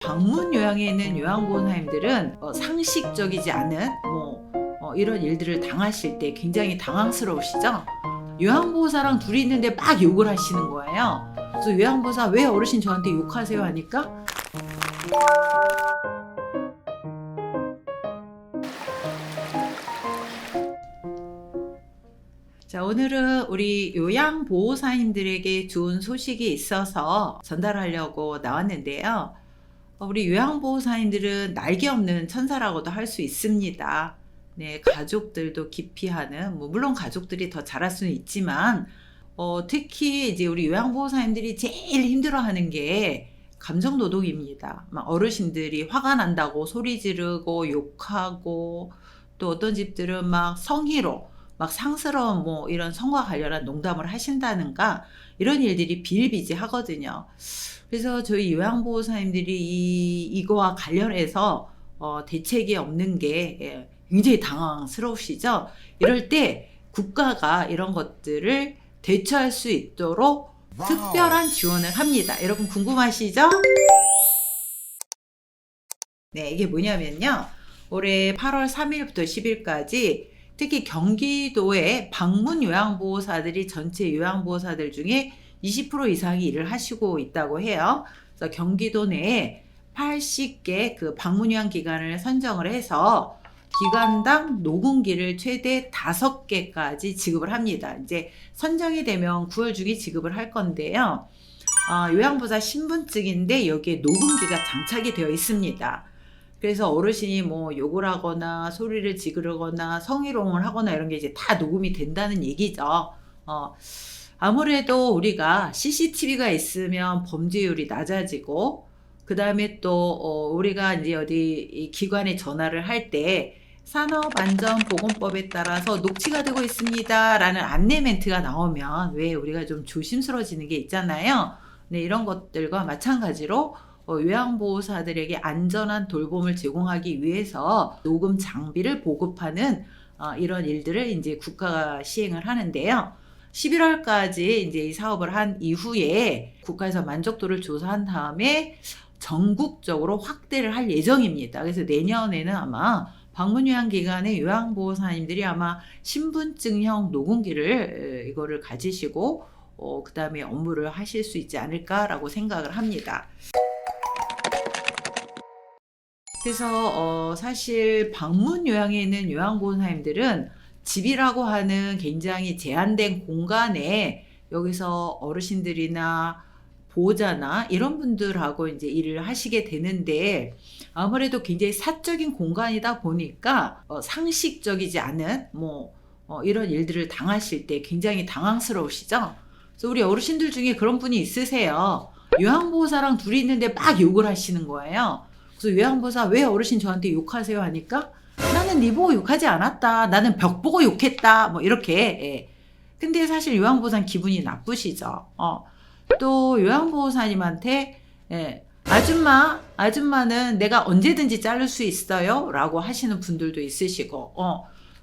방문 요양에 있는 요양보호사님들은 상식적이지 않은 이런 일들을 당하실 때 굉장히 당황스러우시죠? 요양보호사랑 둘이 있는데 막 욕을 하시는 거예요. 그래서 요양보호사 왜 어르신 저한테 욕하세요 하니까 자, 오늘은 우리 요양보호사님들에게 좋은 소식이 있어서 전달하려고 나왔는데요. 우리 요양보호사님들은 날개 없는 천사라고도 할 수 있습니다. 네, 가족들도 기피하는, 물론 가족들이 더 잘할 수는 있지만, 특히 이제 우리 요양보호사님들이 제일 힘들어하는 게 감정노동입니다. 막 어르신들이 화가 난다고 소리 지르고 욕하고, 또 어떤 집들은 막 성희로, 막 상스러운 이런 성과 관련한 농담을 하신다는가, 이런 일들이 비일비재하거든요. 그래서 저희 요양보호사님들이 이거와 관련해서 대책이 없는 게 굉장히 당황스러우시죠? 이럴 때 국가가 이런 것들을 대처할 수 있도록 특별한 지원을 합니다. 여러분 궁금하시죠? 네, 이게 뭐냐면요. 올해 8월 3일부터 10일까지 특히 경기도의 방문 요양보호사들이 전체 요양보호사들 중에 20% 이상이 일을 하시고 있다고 해요. 그래서 경기도 내에 80개 그 방문 요양 기관을 선정을 해서 기관당 노근기를 최대 5개까지 지급을 합니다. 이제 선정이 되면 9월 중에 지급을 할 건데요. 요양보호사 신분증인데 여기에 노근기가 장착이 되어 있습니다. 그래서 어르신이 욕을 하거나 소리를 지르거나 성희롱을 하거나 이런 게 이제 다 녹음이 된다는 얘기죠. 아무래도 우리가 CCTV가 있으면 범죄율이 낮아지고, 그 다음에 또 우리가 이제 어디 기관에 전화를 할 때 산업안전보건법에 따라서 녹취가 되고 있습니다 라는 안내 멘트가 나오면 왜 우리가 좀 조심스러워지는 게 있잖아요. 네, 이런 것들과 마찬가지로 요양보호사들에게 안전한 돌봄을 제공하기 위해서 녹음 장비를 보급하는 이런 일들을 이제 국가가 시행을 하는데요. 11월까지 이제 이 사업을 한 이후에 국가에서 만족도를 조사한 다음에 전국적으로 확대를 할 예정입니다. 그래서 내년에는 아마 방문요양기관의 요양보호사님들이 아마 신분증형 녹음기를 이거를 가지시고 그 다음에 업무를 하실 수 있지 않을까라고 생각을 합니다. 그래서 사실 방문 요양에 있는 요양보호사님들은 집이라고 하는 굉장히 제한된 공간에 여기서 어르신들이나 보호자나 이런 분들하고 이제 일을 하시게 되는데, 아무래도 굉장히 사적인 공간이다 보니까 상식적이지 않은 이런 일들을 당하실 때 굉장히 당황스러우시죠? 그래서 우리 어르신들 중에 그런 분이 있으세요. 요양보호사랑 둘이 있는데 막 욕을 하시는 거예요. 그래서 요양보호사 왜 어르신 저한테 욕하세요 하니까 나는 네 보고 욕하지 않았다. 나는 벽 보고 욕했다. 이렇게. 예. 근데 사실 요양보호사는 기분이 나쁘시죠. 또 요양보호사님한테 아줌마는 내가 언제든지 자를 수 있어요 라고 하시는 분들도 있으시고,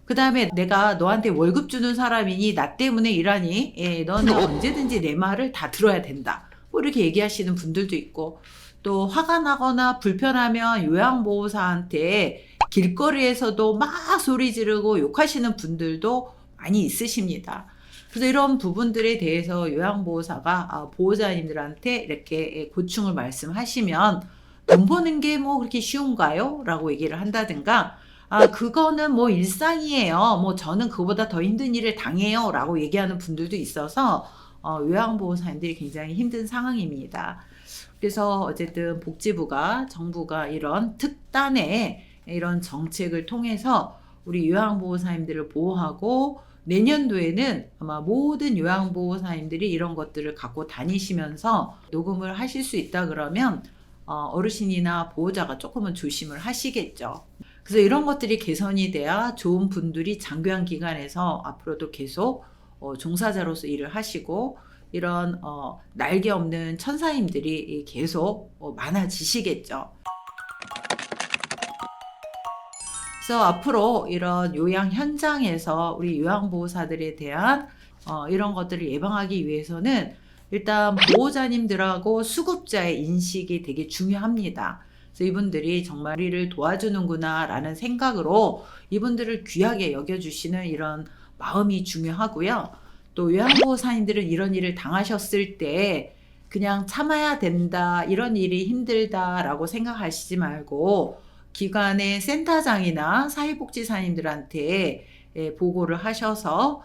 그 다음에 내가 너한테 월급 주는 사람이니 나 때문에 일하니 너는 언제든지 내 말을 다 들어야 된다 이렇게 얘기하시는 분들도 있고, 또 화가 나거나 불편하면 요양보호사한테 길거리에서도 막 소리 지르고 욕하시는 분들도 많이 있으십니다. 그래서 이런 부분들에 대해서 요양보호사가 보호자님들한테 이렇게 고충을 말씀하시면 돈 버는 게 그렇게 쉬운가요? 라고 얘기를 한다든가, 그거는 일상이에요. 저는 그보다 더 힘든 일을 당해요. 라고 얘기하는 분들도 있어서 요양보호사님들이 굉장히 힘든 상황입니다. 그래서 어쨌든 복지부가, 정부가 이런 특단의 이런 정책을 통해서 우리 요양보호사님들을 보호하고, 내년도에는 아마 모든 요양보호사님들이 이런 것들을 갖고 다니시면서 녹음을 하실 수 있다 그러면 어르신이나 보호자가 조금은 조심을 하시겠죠. 그래서 이런 것들이 개선이 돼야 좋은 분들이 장교양기관에서 앞으로도 계속 종사자로서 일을 하시고, 이런 날개 없는 천사님들이 계속 많아지시겠죠. 그래서 앞으로 이런 요양 현장에서 우리 요양보호사들에 대한 이런 것들을 예방하기 위해서는 일단 보호자님들하고 수급자의 인식이 되게 중요합니다. 그래서 이분들이 정말 우리를 도와주는구나라는 생각으로 이분들을 귀하게 여겨주시는 이런 마음이 중요하고요. 또 요양보호사님들은 이런 일을 당하셨을 때 그냥 참아야 된다, 이런 일이 힘들다라고 생각하시지 말고 기관의 센터장이나 사회복지사님들한테 보고를 하셔서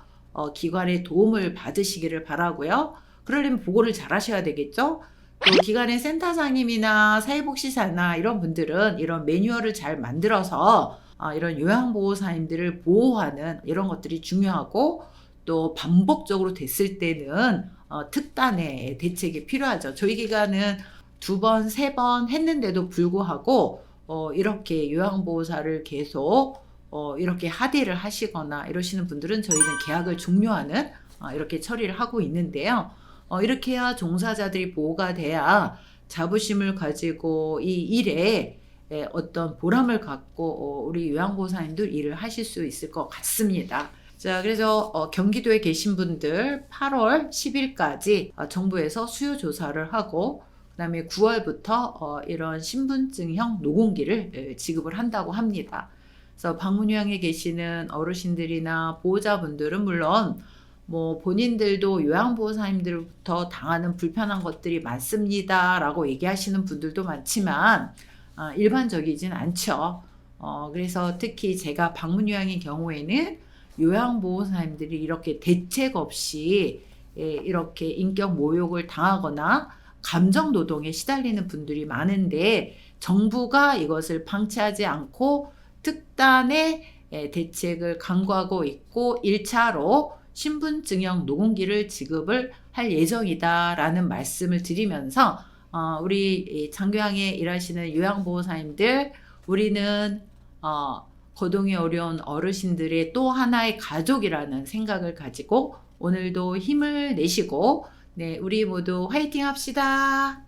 기관의 도움을 받으시기를 바라고요. 그러려면 보고를 잘 하셔야 되겠죠. 또 기관의 센터장님이나 사회복지사나 이런 분들은 이런 매뉴얼을 잘 만들어서 이런 요양보호사님들을 보호하는 이런 것들이 중요하고, 또 반복적으로 됐을 때는 특단의 대책이 필요하죠. 저희 기관은 2번, 3번 했는데도 불구하고 이렇게 요양보호사를 계속 이렇게 하대를 하시거나 이러시는 분들은 저희는 계약을 종료하는 이렇게 처리를 하고 있는데요. 이렇게 해야 종사자들이 보호가 돼야 자부심을 가지고 이 일에 어떤 보람을 갖고 우리 요양보호사님들 일을 하실 수 있을 것 같습니다. 자, 그래서 경기도에 계신 분들 8월 10일까지 정부에서 수요 조사를 하고, 그 다음에 9월부터 이런 신분증형 노공기를 지급을 한다고 합니다. 그래서 방문요양에 계시는 어르신들이나 보호자분들은 물론 뭐 본인들도 요양보호사님들부터 당하는 불편한 것들이 많습니다 라고 얘기하시는 분들도 많지만 일반적이진 않죠. 그래서 특히 제가 방문요양의 경우에는 요양보호사님들이 이렇게 대책 없이 이렇게 인격 모욕을 당하거나 감정노동에 시달리는 분들이 많은데, 정부가 이것을 방치하지 않고 특단의 대책을 강구하고 있고 1차로 신분증형 노공기를 지급을 할 예정이다라는 말씀을 드리면서 우리 장교양에 일하시는 요양보호사님들, 우리는 거동이 어려운 어르신들의 또 하나의 가족이라는 생각을 가지고 오늘도 힘을 내시고 우리 모두 화이팅 합시다.